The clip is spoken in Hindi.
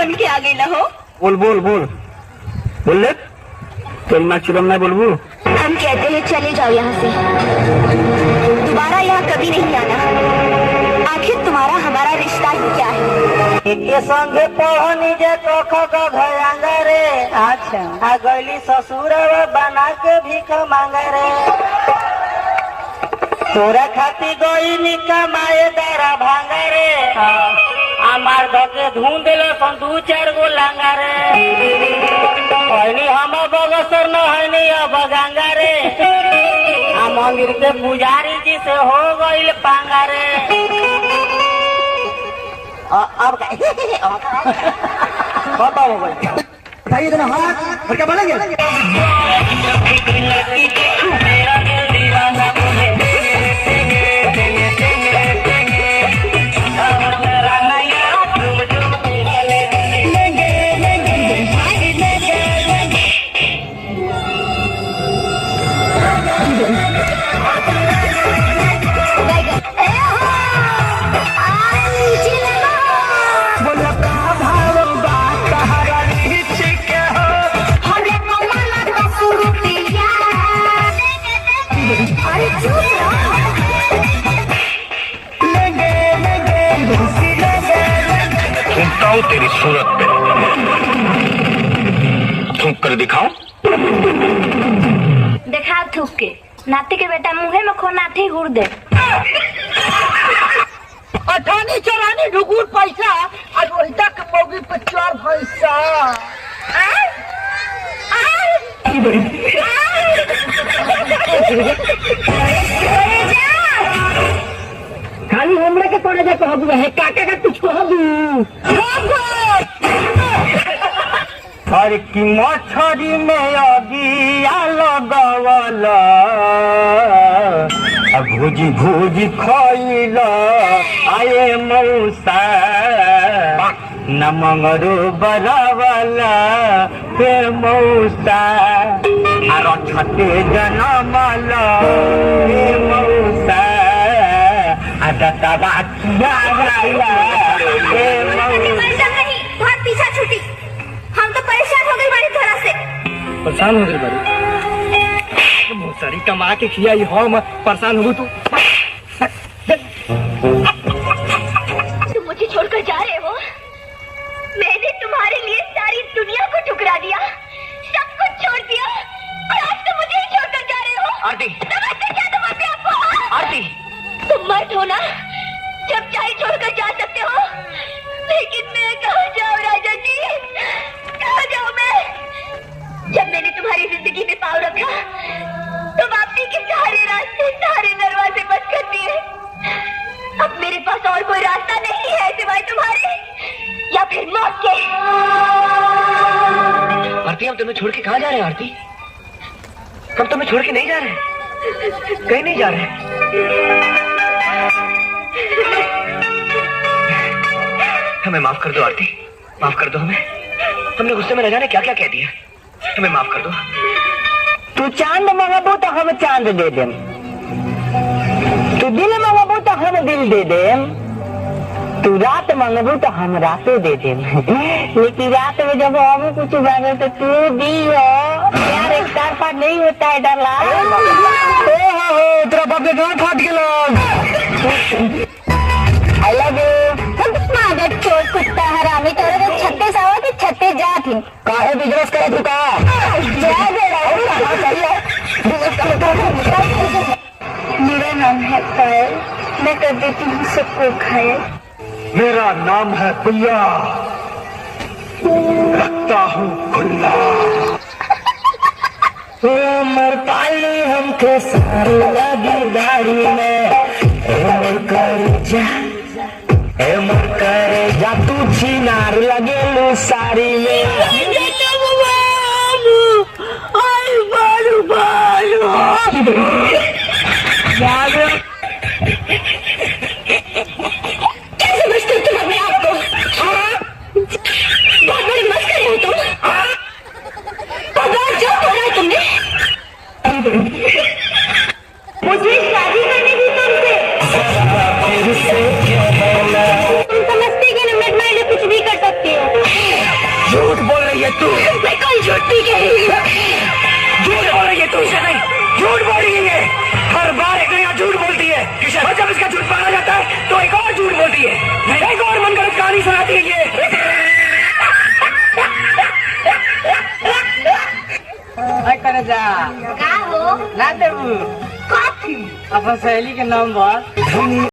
बन के आ गई ना हो। बोल बोल बोल बोल ले, तेल ना चिरम ना बोलबू। हम कहते हैं चले जाओ यहाँ से, दोबारा यहाँ कभी नहीं आना। आखिर तुम्हारा हमारा रिश्ता ही क्या है? के संगे पढ़नी जे कख गंगा रे। अच्छा आ गईली ससुर बना के भीख मांगे रे। तोरा खाती गई कमाए दारा भांगा रे। हमार धके धून दिल सन 2-4 गो लांगा रे। हम बगसर न है अब गंगा रे। आ मंदिर के पुजारी जी से हो गईल पांगा रे। अब बताओ भाई बताइए इतना हाथ और क्या बोलेंगे। तेरी सूरत पे थूक कर दिखाओ। देखा थूक के नाती के बेटा मुँहे में खो नाती गुड़ दे। अठानी चरानी ढुकुर पैसा और वही तक मोगी पे 4 पैसा। खाली हमरे के पड़े जा कहबू है काका का कुछ कहबू। अरे की मछरी में अगिया लगवल भूजी भूजी खइल आए मौसा न मंगरू बरवला हे मौसा आर छते जनमल हे मौसा आदता बाकिया गाया हे मौसा। बहुत पीछा छूटी, हम तो परेशान हो गई बड़ी तरह से। परेशान हो गई बड़ी बहुत सारी कमा के खिया हम परेशान हो तू। तुम मुझे छोड़कर जा रहे हो? मैंने तुम्हारे लिए सारी दुनिया को ठुकरा दिया, सब कुछ छोड़ दिया और आज तुम मुझे ही छोड़कर जा रहे हो। आरती समझते क्या तुम अपने आप को? आरती तुम मर्द हो ना, जब चाहे छोड़कर जा सकते हो, लेकिन मैं कहाँ जाऊँ राजा जी, कहाँ जाऊँ मैं? जब मैंने तुम्हारी जिंदगी में पाँव रखा तो वापसी के सारे रास्ते सारे दरवाजे बंद कर दिए। अब मेरे पास और कोई रास्ता नहीं है सिवाय तुम्हारे या फिर मौत के। आरती हम तुम्हें छोड़ के कहाँ जा रहे हैं? आरती हम तुम्हें छोड़ के नहीं जा रहे, कहीं नहीं जा रहे। हमें माफ कर दो आरती, माफ कर दो हमें। हमने गुस्से में न जाने क्या क्या कह दिया, हमें माफ कर दो। तू चांद मंगबू तो हम चांद दे देम, तू दिल मंगबू तो हम दिल दे देम, तू रात मंगबू तो हम रातें दे देम। लेकिन रात में जब हम कुछ मांगे तो तू दियो। यार एक तार पार नहीं होता है डरला। तेरा बाप ने गाँव फाट गया। I love you. मादर चोर कुत्ता हरामी तेरे तो 36 आवा कि 36 जात ही। काहे बिजनेस करे तू का? मेरा नाम है पायल, मैं कर देती हूँ सबको खाए। मेरा नाम है भैया, रखता हूँ खुला। मर पाली हमके सारी लगी दाढ़ी में। मर कर जा तू छिनार लगे लू साड़ी में। क्या समझते हो तुम अपने आप को? बहुत बड़ी मस्करी हो तुम। बहुत जो बोला तुमने। मुझे शादी करनी थी तुमसे। तुम समझते कि ना मैं तुम्हारे लिए कुछ भी कर सकती हूँ। झूठ बोल रही है तू। मैं कोई झूठ नहीं कही। झूठ बोल रही है तू। नहीं, झूठ बोल रही है। हर बार एक नया झूठ बोलती है किशन। और जब इसका झूठ पकड़ा जाता है तो एक और झूठ बोलती है, एक और मनगढ़ंत कहानी सुनाती है ये। करे जा का हो ना देबू कॉफी अपन सहेली के नाम बोल।